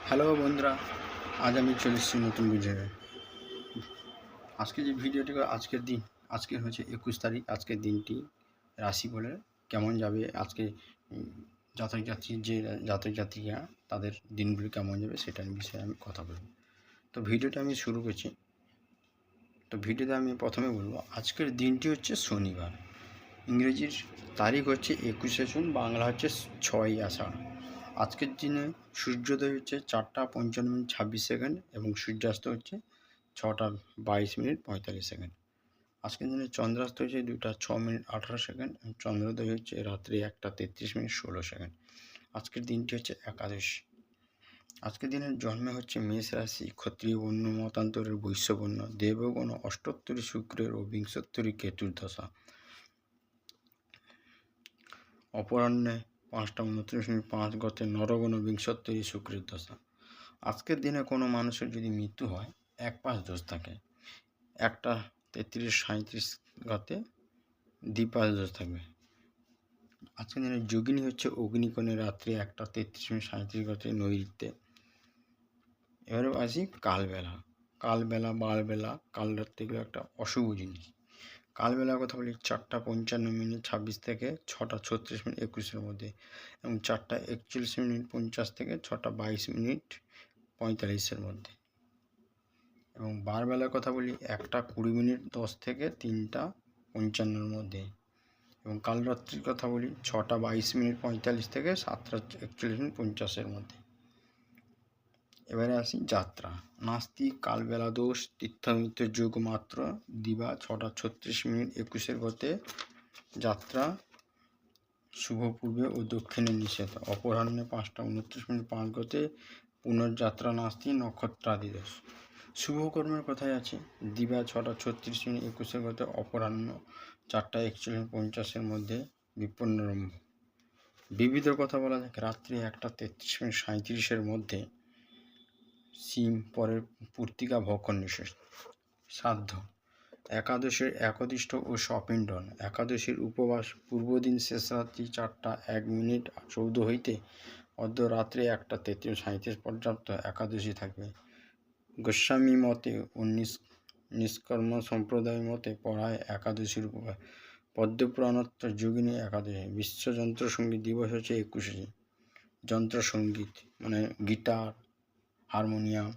Hello বন্ধুরা, আজ আমি চলে এসেছি নতুন ভিডিও। আজকে যে ভিডিওটি আজকের হচ্ছে 21 তারিখ। আজকের দিনটি রাশি বলে কেমন যাবে, আজকে জাতক জাতিকা তাদের দিনগুলি কেমন যাবে সেটার বিষয়ে আমি কথা বলব। তো ভিডিওটা আমি শুরু করছি। তো ভিডিওতে আমি প্রথমে বলবো আজকের দিনটি হচ্ছে শনিবার। ইংরেজির তারিখ হচ্ছে 21শে জুন, বাংলা হচ্ছে 6ই আষাঢ়। আজকের দিনে সূর্যোদয় হচ্ছে 4:55:26 এবং সূর্যাস্ত হচ্ছে 6:22:45। আজকের দিনে চন্দ্রাস্ত হচ্ছে 2:06:18 এবং চন্দ্রোদয় হচ্ছে রাত্রি 1:33:16। আজকের দিনটি হচ্ছে একাদশী। আজকের দিনের জন্মে হচ্ছে মেষ রাশি, ক্ষত্রিয় বর্ণ, মতান্তরের বৈশ্য বর্ণ, দেবগণ, অষ্টোত্তরী শুক্রের ও বিংশোত্তরী কেতুর দশা। অপরাহ্নে 5:29:05 গতে নরগণ বিংশোত্তরী শুক্রের দশা। আজকের দিনে কোনো মানুষের যদি মৃত্যু হয়, এক পাশ দোষ থাকে। 1:33:37 গতে দ্বিপাশ দোষ থাকবে। আজকের দিনে যোগিনী হচ্ছে অগ্নিকোণে রাত্রি 1:33:37 গতে নৈঋত্যে। এবারে আসি কালবেলা। বালবেলা, কালরাত্রি এগুলো একটা অশুভ জিনিস। কালবেলার কথা বলি 4:55:26 থেকে 6:36:21 মধ্যে এবং 4:41:50 থেকে 6:22:45 মধ্যে। এবং বারবেলার কথা বলি 1:20:10 থেকে 3:55 মধ্যে। এবং কাল রাত্রির কথা বলি 6:22:45 থেকে 7:41:50 মধ্যে। এবারে আসি যাত্রা। নাস্তিক, কালবেলা দোষ, তীর্থমিত্র যোগ মাত্র, দিবা 6:36:21 গতে যাত্রা শুভ পূর্বে ও দক্ষিণে নিষেধ। অপরাহ্নে 5:29:05 গতে পুনর্যাত্রা নাস্তি, নক্ষত্রাদি দোষ। শুভকর্মের কথাই আছে দিবা 6:36:21 গতে অপরাহ্ন 4:41:50 মধ্যে বিপন্নরম্ভ। বিবিধ কথা বলা যাক রাত্রি 1:33:37 মধ্যে সিম পরের পূর্তিকা ভক্ষণ নিষেধ। শ্রাদ্ধ। একাদশীর একদিষ্ট ও স্বপিণ্ডন। একাদশীর উপবাস পূর্বদিন শেষ রাত্রি 4:01:14 হইতে অদ্য রাত্রে 1:33:37 পর্যন্ত একাদশী থাকবে। গোস্বামী মতে ও নিষ্কর্ম সম্প্রদায় মতে পড়ায় একাদশীর উপবাস। পদ্মপুরাণত্ব যোগিনী একাদশী। বিশ্ব যন্ত্রসঙ্গীত দিবস হচ্ছে 21শে। যন্ত্রসঙ্গীত মানে গিটার, হারমোনিয়াম,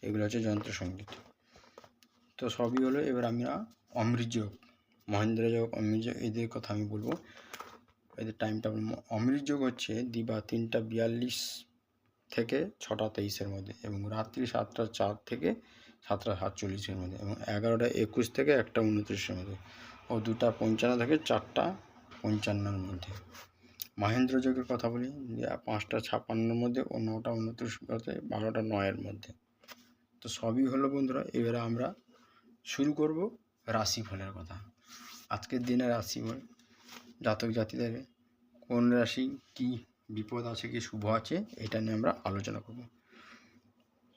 এগুলো হচ্ছে যন্ত্রসঙ্গীত। তো সবই হলো। এবার আমরা অমৃতযোগ, মহেন্দ্রযোগ, অমৃতযোগ এদের কথা আমি বলবো। এদের টাইমটা বলবো। অমৃতযোগ হচ্ছে দিবা 3:42 থেকে 6:23 মধ্যে এবং রাত্রি 7:04 থেকে 7:47 মধ্যে এবং 11:21 থেকে 1:29 মধ্যে ও 2:55 থেকে 4:55 মধ্যে। মহেন্দ্র যোগের কথা বলি 5:56 মধ্যে ও 9:29 গতে 12:09 মধ্যে। তো সবই হলো বন্ধুরা। এবারে আমরা শুরু করব রাশিফলের কথা। আজকের দিনে রাশিফল জাতক জাতিদের কোন রাশি কি বিপদ আছে কি শুভ আছে এটা নিয়ে আমরা আলোচনা করব।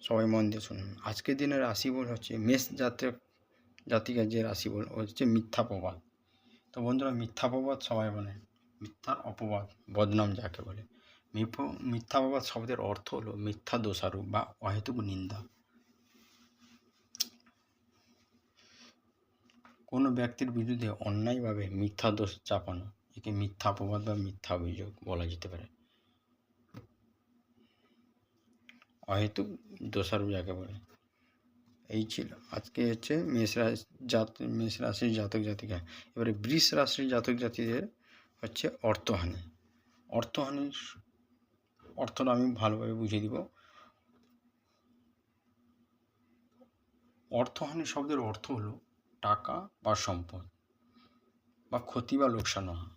সবাই মন দিয়ে শুনুন। আজকের দিনে রাশিফল হচ্ছে মেষ জাতিকার যে রাশিফল হচ্ছে মিথ্যা প্রবাদ। তো বন্ধুরা, মিথ্যা প্রবাদ সবাই বলে, মিথ্যার অপবাদ, বদনাম যাকে বলে। মিথ্যা প্রবাদ শব্দের অর্থ হলো মিথ্যা দোষারোপ বা অহেতুক নিন্দা। কোনো ব্যক্তির বিরুদ্ধে অন্যায়ভাবে মিথ্যা দোষ চাপানো, একে মিথ্যা অপবাদ বা মিথ্যা অভিযোগ বলা যেতে পারে। অহেতুক দোষারোপ যাকে বলে। এই ছিল আজকে হচ্ছে মেষ রাশির জাতক জাতিকা। এবারে বৃষ রাশির জাতক জাতিদের হচ্ছে অর্থহানি। অর্থহানির অর্থটা আমি ভালোভাবে বুঝিয়ে দিব। অর্থহানি শব্দের অর্থ হলো টাকা বা সম্পদ বা ক্ষতি বা লোকসান হওয়া।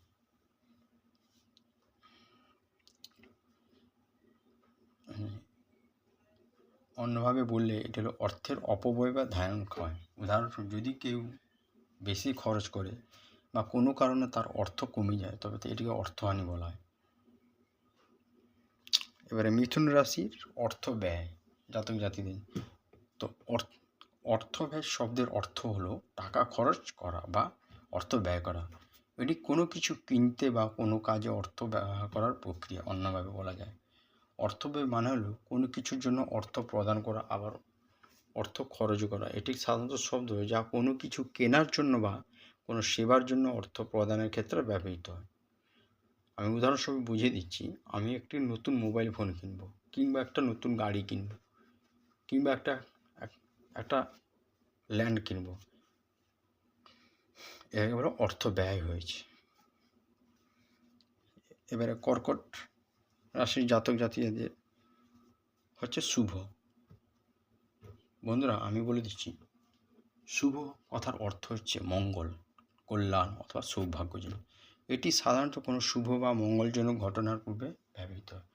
অন্যভাবে বললে এটা হলো অর্থের অপব্যয় বা ধারণ ক্ষয়। উদাহরণস্বরূপ যদি কেউ বেশি খরচ করে বা কোনো কারণে তার অর্থ কমে যায় তবে তো এটিকে অর্থহানি বলা হয়। এবারে মিথুন রাশির অর্থ ব্যয় জাতক জাতিদের। তো অর্থ ব্যয় শব্দের অর্থ হলো টাকা খরচ করা বা অর্থ ব্যয় করা। এটি কোনো কিছু কিনতে বা কোনো কাজে অর্থ ব্যবহার করার প্রক্রিয়া, অন্যভাবে বলা যায়। অর্থব্যয় মানে হলো কোনো কিছুর জন্য অর্থ প্রদান করা, আবার অর্থ খরচ করা। এটি সাধারণত শব্দ যা কোনো কিছু কেনার জন্য বা কোনো সেবার জন্য অর্থ প্রদানের ক্ষেত্রে ব্যবহৃত হয়। আমি উদাহরণস্বরূপ বুঝিয়ে দিচ্ছি, আমি একটি নতুন মোবাইল ফোন কিনব, কিংবা একটা নতুন গাড়ি কিনব, কিংবা একটা ল্যান্ড কিনব, এবারে অর্থ ব্যয় হয়েছে। এবারে কর্কট রাশির জাতক জাতিকাদের হচ্ছে শুভ। বন্ধুরা, আমি বলে দিচ্ছি, শুভ কথার অর্থ হচ্ছে মঙ্গল, কল্যাণ অথবা সৌভাগ্যজনক। এটি সাধারণত কোনো শুভ বা মঙ্গলজনক ঘটনার পূর্বে ব্যবহৃত হয়,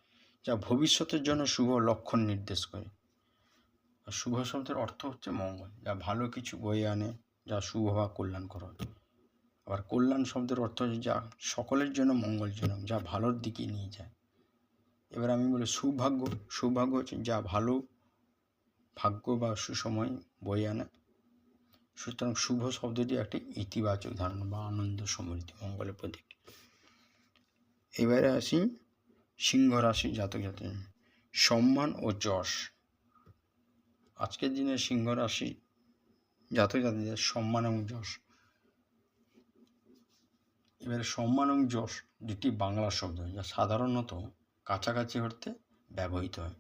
যা ভবিষ্যতের জন্য শুভ লক্ষণ নির্দেশ করে। আর শুভ শব্দের অর্থ হচ্ছে মঙ্গল, যা ভালো কিছু বয়ে আনে, যা শুভ বা কল্যাণকর হয়। আবার কল্যাণ শব্দের অর্থ হচ্ছে যা সকলের জন্য মঙ্গলজনক, যা ভালোর দিকে নিয়ে যায়। এবার আমি বলি সৌভাগ্য। সৌভাগ্য হচ্ছে যা ভালো ভাগ্য বা সুসময় বয়ে আনে। সুতরাং শুভ শব্দটি একটি ইতিবাচক ধারণা বা আনন্দ, সমৃদ্ধি, মঙ্গলের প্রতীক। এবারে আসি সিংহ রাশি জাতক জাতিক। সম্মান ও যশ। আজকের দিনে সিংহ রাশি জাতক জাতিদের সম্মান এবং যশ। এবারে সম্মান এবং যশ দুটি বাংলা শব্দ, যা সাধারণত কাছাকাছি অর্থে ব্যবহৃত হয়,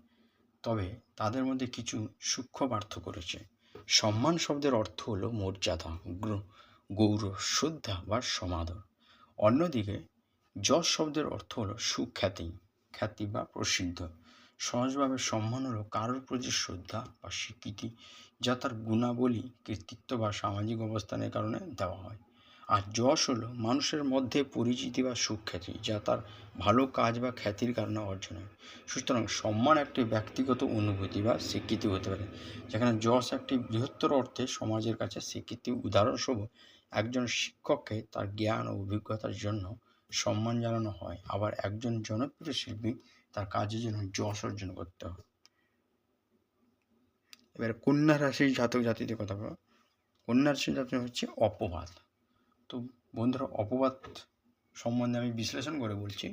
তবে তাদের মধ্যে কিছু সূক্ষ্ম পার্থক্য রয়েছে। সম্মান শব্দের অর্থ হলো মর্যাদা, গৌরব, শ্রদ্ধা বা সমাদর। অন্যদিকে যশ শব্দের অর্থ হলো সুখ্যাতি, খ্যাতি বা প্রসিদ্ধ। সহজভাবে সম্মান হলো কারোর প্রতি শ্রদ্ধা বা স্বীকৃতি, যা তার গুণাবলী, কৃতিত্ব বা সামাজিক অবস্থানের কারণে দেওয়া হয়। আর যশ হলো মানুষের মধ্যে পরিচিতি বা সুখ্যাতি, যা তার ভালো কাজ বা খ্যাতির কারণে অর্জন হয়। সুতরাং সম্মান একটি ব্যক্তিগত অনুভূতি বা স্বীকৃতি হতে পারে, যেখানে যশ একটি বৃহত্তর অর্থে সমাজের কাছে স্বীকৃতি। উদাহরণস্বরূপ, একজন শিক্ষককে তার জ্ঞান ও অভিজ্ঞতার জন্য সম্মান জানানো হয়, আবার একজন জনপ্রিয় শিল্পী তার কাজের জন্য যশ অর্জন করতে হয়। এবার কন্যা রাশির জাতক জাতিদের কথা বলো। কন্যা রাশির জাতক হচ্ছে অপবাদ। তো বন্ধুরা, অপবাদ সম্বন্ধে আমি বিশ্লেষণ করে বলছি।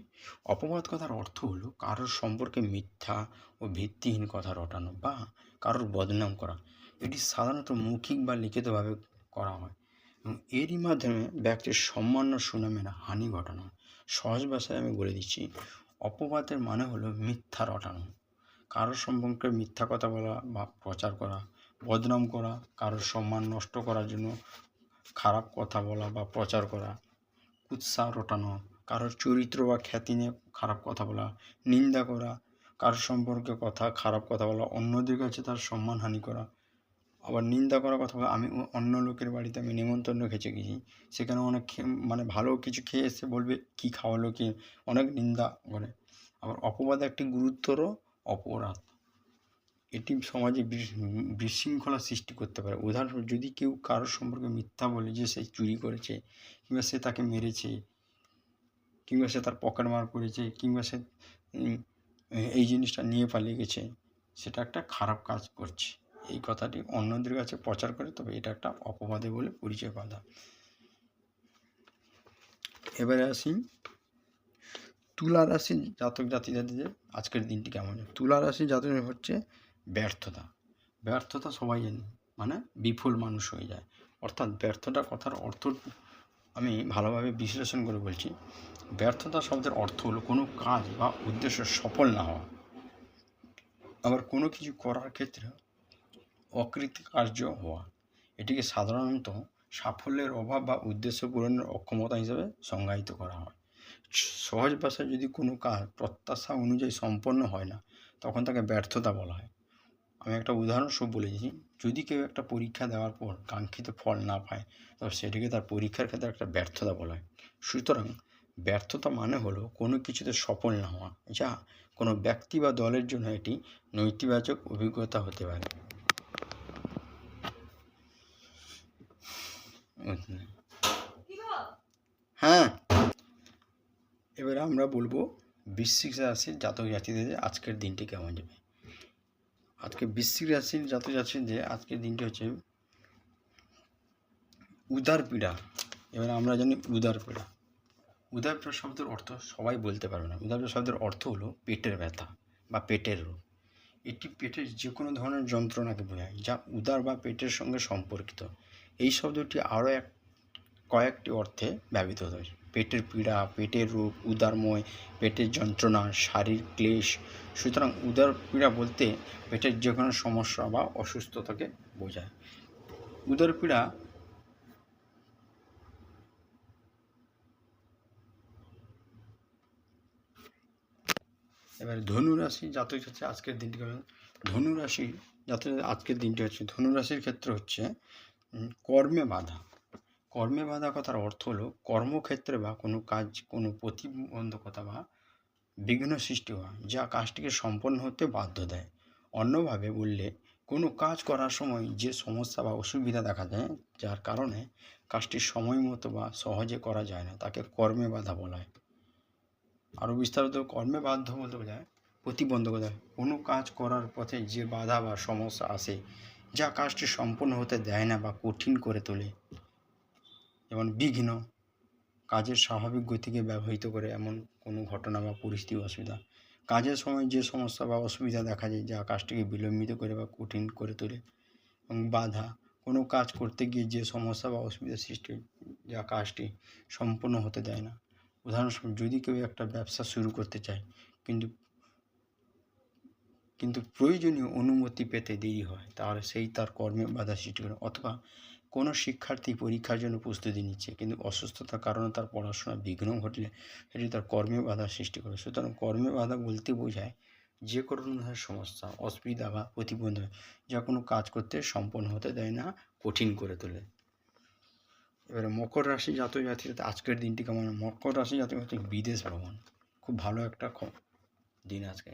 অপবাদ কথার অর্থ হলো কারোর সম্পর্কে মিথ্যা ও ভিত্তিহীন কথা রটানো বা কারোর বদনাম করা। এটি সাধারণত মৌখিক বা লিখিতভাবে করা হয় এবং এরই মাধ্যমে ব্যক্তির সম্মান ও সুনামের হানি ঘটানো হয়। সহজ ভাষায় আমি বলে দিচ্ছি, অপবাদের মানে হলো মিথ্যা রটানো, কারোর সম্পর্কে মিথ্যা কথা বলা বা প্রচার করা, বদনাম করা, কারোর সম্মান নষ্ট করার জন্য খারাপ কথা বলা বা প্রচার করা, কুৎসা রটানো, কারোর চরিত্র বা খ্যাতি নিয়ে খারাপ কথা বলা, নিন্দা করা, কারোর সম্পর্কে খারাপ কথা বলা, অন্যদের কাছে তার সম্মানহানি করা। আবার নিন্দা করার কথা বলা, আমি অন্য লোকের বাড়িতে আমি নেমন্তন্ন খেতে গেছি, সেখানে অনেক ভালো কিছু খেয়ে এসে বলবে কী খাওয়ালো, কি অনেক নিন্দা করে। আবার অপবাদ একটি গুরুতর অপরাধ, এটি সমাজে বিশৃঙ্খলা সৃষ্টি করতে পারে। উদাহরণস্বরূপ, যদি কেউ কারোর সম্পর্কে মিথ্যা বলে যে সে চুরি করেছে, কিংবা সে তাকে মেরেছে, কিংবা সে তার পকেট মার করেছে, কিংবা সে এই জিনিসটা নিয়ে পালিয়ে গেছে, সেটা একটা খারাপ কাজ করছে, এই কথাটি অন্যদের কাছে প্রচার করে, তবে এটা একটা অপবাদে বলে পরিচয় পাওয়া। এবারে আসি তুলা রাশি জাতক জাতিকাদের আজকের দিনটি কেমন যায়। তুলা রাশি জাতক হচ্ছে ব্যর্থতা। ব্যর্থতা সবাই জানি, মানে বিফল মানুষ হয়ে যায়। অর্থাৎ ব্যর্থতা কথার অর্থ আমি ভালোভাবে বিশ্লেষণ করে বলছি। ব্যর্থতা শব্দের অর্থ হলো কোনো কাজ বা উদ্দেশ্য সফল না হওয়া, আবার কোনো কিছু করার ক্ষেত্রে অকৃতকার্য হওয়া। এটিকে সাধারণত সাফল্যের অভাব বা উদ্দেশ্য পূরণের অক্ষমতা হিসেবে সংজ্ঞায়িত করা হয়। সহজ ভাষায়, যদি কোনো কাজ প্রত্যাশা অনুযায়ী সম্পন্ন হয় না, তখন তাকে ব্যর্থতা বলা হয়। আমি একটা উদাহরণস্বরূপ বলে দিচ্ছি, যদি কেউ একটা পরীক্ষা দেওয়ার পর কাঙ্ক্ষিত ফল না পায়, তবে সেটিকে তার পরীক্ষার ক্ষেত্রে একটা ব্যর্থতা বলা হয়। সুতরাং ব্যর্থতা মানে হলো কোনো কিছুতে সফল না হওয়া, যা কোনো ব্যক্তি বা দলের জন্য এটি নেতিবাচক অভিজ্ঞতা হতে পারে। হ্যাঁ, এবারে আমরা বলবো বৃশ্চিক রাশির জাতক জাতিদের আজকের দিনটি কেমন যাবে। আজকে বৃশ্চিক রাশির জাতক জাতিদের আজকের দিনটি হচ্ছে উদার পীড়া। এবার আমরা জানি উদার পীড়া। উদার পীড়া শব্দের অর্থ সবাই বলতে পারবে না। উদার পীড়া শব্দের অর্থ হলো পেটের ব্যথা, বা পেটের রোগ। এটি পেটের যে কোনো ধরনের যন্ত্রণাকে বোঝায় যা উদর বা পেটের সঙ্গে সম্পর্কিত। এই শব্দটি আরও কয়েকটি অর্থে ব্যবহৃত হয়েছে: পেটের পীড়া, পেটের রোগ, উদরময়, পেটের যন্ত্রণা, শারীরিক ক্লেশ। সুতরাং উদর পীড়া বলতে পেটের যে কোনো সমস্যা বা অসুস্থতাকে বোঝায়। উদর পীড়া এবার ধনুরাশি জাতক হচ্ছে আজকের দিনটি ধনুরাশি জাতক আজকের দিনটি হচ্ছে ধনুরাশির ক্ষেত্রে হচ্ছে কর্মে বাধা। কর্মে বাধা কথার অর্থ হলো কর্মক্ষেত্রে বা কোনো কাজ কোনো প্রতিবন্ধকতা বা বিঘ্ন সৃষ্টি হওয়া যা কাজটিকে সম্পন্ন হতে বাধ্য দেয়। অন্যভাবে বললে কোনো কাজ করার সময় যে সমস্যা বা অসুবিধা দেখা দেয় যার কারণে কাজটি সময় মতো বা সহজে করা যায় না তাকে কর্মে বাধা বলা হয়। আরও বিস্তারিত কর্মে বাধ্য বলতে বোঝায় প্রতিবন্ধকতা, কোনো কাজ করার পথে যে বাধা বা সমস্যা আসে যা কাজটি সম্পন্ন হতে দেয় না বা কঠিন করে তোলে। যেমন বিঘ্ন, কাজের স্বাভাবিক গতিকে ব্যবহৃত করে এমন কোনো ঘটনা বা পরিস্থিতি অসুবিধা। কাজের সময় যে সমস্যা বা অসুবিধা দেখা যায় যা কাজটিকে বিলম্বিত করে বা কঠিন করে তোলে। এবং বাধা, কোনো কাজ করতে গিয়ে যে সমস্যা বা অসুবিধার সৃষ্টি যা কাজটি সম্পন্ন হতে দেয় না। উদাহরণস্বরূপ, যদি কেউ একটা ব্যবসা শুরু করতে চায় কিন্তু প্রয়োজনীয় অনুমতি পেতে দেরি হয় তাহলে সেই তার কর্মে বাধা সৃষ্টি করে। অথবা কোনো শিক্ষার্থী পরীক্ষার জন্য প্রস্তুতি নিচ্ছে কিন্তু অসুস্থতার কারণে তার পড়াশোনায় বিঘ্ন ঘটলে সেটি তার কর্মে বাধা সৃষ্টি করে। সুতরাং কর্মে বাধা বলতে বোঝায় যে কোনো ধরনের সমস্যা, অসুবিধা বা প্রতিবন্ধক যা কোনো কাজ করতে সম্পন্ন হতে দেয় না, কঠিন করে তোলে। এবারে মকর রাশি জাতক জাতির আজকের দিনটি কেমন? মকর রাশি জাতক জাতির বিদেশ ভ্রমণ খুব ভালো একটা দিন আজকে।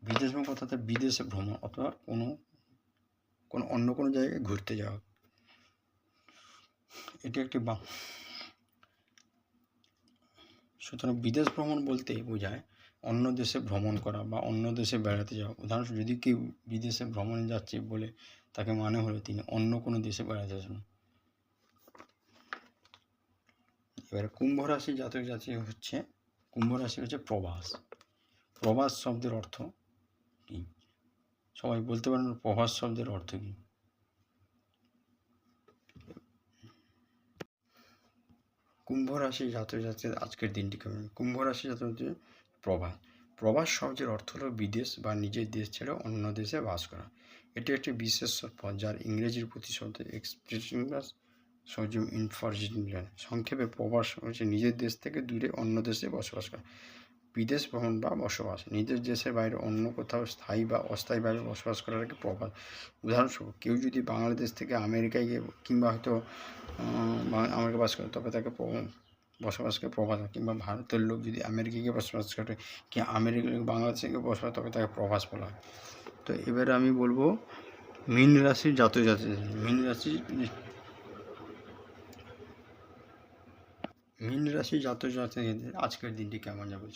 বিদেশ ভ্রমণ অর্থাৎ বিদেশে ভ্রমণ অথবা কোনো অন্য কোনো জায়গায় ঘুরতে যাওয়া, এটি একটি সুতরাং বিদেশ ভ্রমণ বলতে বোঝায় অন্য দেশে ভ্রমণ করা বা অন্য দেশে বেড়াতে যাওয়া। উদাহরণস্বরূপ, যদি কেউ বিদেশে ভ্রমণে যাচ্ছে বলে তাকে মানে হলো তিনি অন্য কোনো দেশে বেড়াতে যাচ্ছেন। এবারে কুম্ভ রাশি জাতক জাতি হচ্ছে প্রবাস। প্রবাস শব্দের অর্থ কি? সবাই বলতে পারেন প্রবাস শব্দের অর্থ কি? কুম্ভ রাশি জাতক জাতির আজকের দিনটি কেমন? কুম্ভ রাশি জাতক জাতির প্রবাস। প্রবাস শব্দের অর্থ হলো বিদেশ বা নিজের দেশ ছেড়ে অন্য দেশে বাস করা। এটি একটি বিশেষ পদ যার ইংরেজির প্রতিশব্দ এক্সপ্রেশনস সজম ইনফরজিনিয়ান। সংক্ষেপে প্রবাস হচ্ছে নিজের দেশ থেকে দূরে অন্য দেশে বসবাস করা। বিদেশ ভ্রমণ বা বসবাস, নিজের দেশের বাইরে অন্য কোথাও স্থায়ী বা অস্থায়ীভাবে বসবাস করাকে প্রবাস। উদাহরণস্বরূপ, কেউ যদি বাংলাদেশ থেকে আমেরিকায় গিয়ে কিংবা হয়তো আমেরিকা বাস করে তবে তাকে বসবাসকে প্রবাস, কিংবা ভারতের লোক যদি আমেরিকায় গিয়ে বসবাস করে কি আমেরিকা বাংলাদেশে গিয়ে বসবাস তবে তাকে প্রবাস বলা হয়। তো এবারে আমি বলবো মীন রাশির জাতক জাতিদের আজকের দিনটি কেমন যাবে?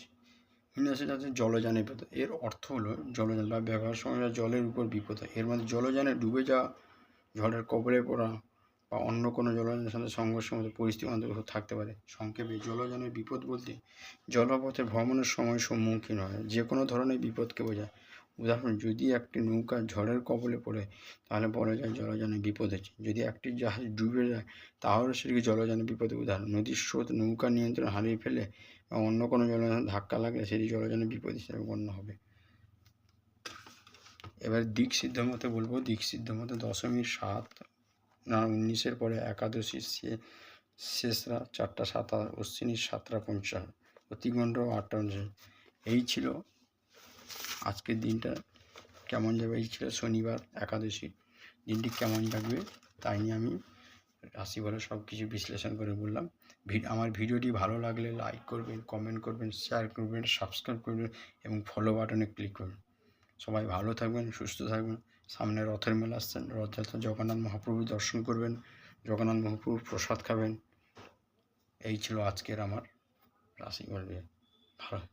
মীন রাশি জাতক জলযানে বিপদ। এর অর্থ হলো জলযান বা ব্যবহার সময় জলের উপর বিপদ হয়। এর মধ্যে জলযানে ডুবে যাওয়া, ঝড়ের কবলে পড়া বা অন্য কোনো জলযানের সাথে সংঘর্ষের মতো পরিস্থিতি অন্তর্ভুক্ত থাকতে পারে। সংক্ষেপে জলযানের বিপদ বলতে জলপথে ভ্রমণের সময় সম্মুখীন হয় যে কোনো ধরনের বিপদকে বোঝায়। উদাহরণ, যদি একটি নৌকা ঝড়ের কবলে পড়ে তাহলে বলা যায় জলযানের বিপদ হচ্ছে। যদি একটি জাহাজ ডুবে যায় তাহলে সেটিকে জলযানের বিপদের উদাহরণ। নদীর স্রোত নৌকা নিয়ন্ত্রণ হারিয়ে ফেলে বা অন্য কোনো জলযান ধাক্কা লাগলে সেটি জলযানের বিপদ হিসেবে গণ্য হবে। এবার দিক সিদ্ধ মতে বলবো, দিক সিদ্ধ মতে দশমীর 7 না 19-এর পরে একাদশীর শেষরা 4:27, অশ্বিনীর 7:50, অতিগণ্ড 8:49। এই ছিল আজকের দিনটা কেমন যাবে, এই ছিল শনিবার একাদশী। দিনটি কেমন যাবে তাই নিয়ে আমি রাশিফলে সব কিছু বিশ্লেষণ করে বললাম। আমার ভিডিওটি ভালো লাগলে লাইক করবেন, কমেন্ট করবেন, শেয়ার করবেন, সাবস্ক্রাইব করবেন এবং ফলো বাটনে ক্লিক করবেন। সবাই ভালো থাকবেন, সুস্থ থাকবেন। সামনে রথের মেলা আসছেন, রথযাত্রা জগন্নাথ মহাপ্রভু দর্শন করবেন, জগন্নাথ মহাপ্রভুর প্রসাদ খাবেন। এই ছিল আজকের আমার রাশিফল। ভালো।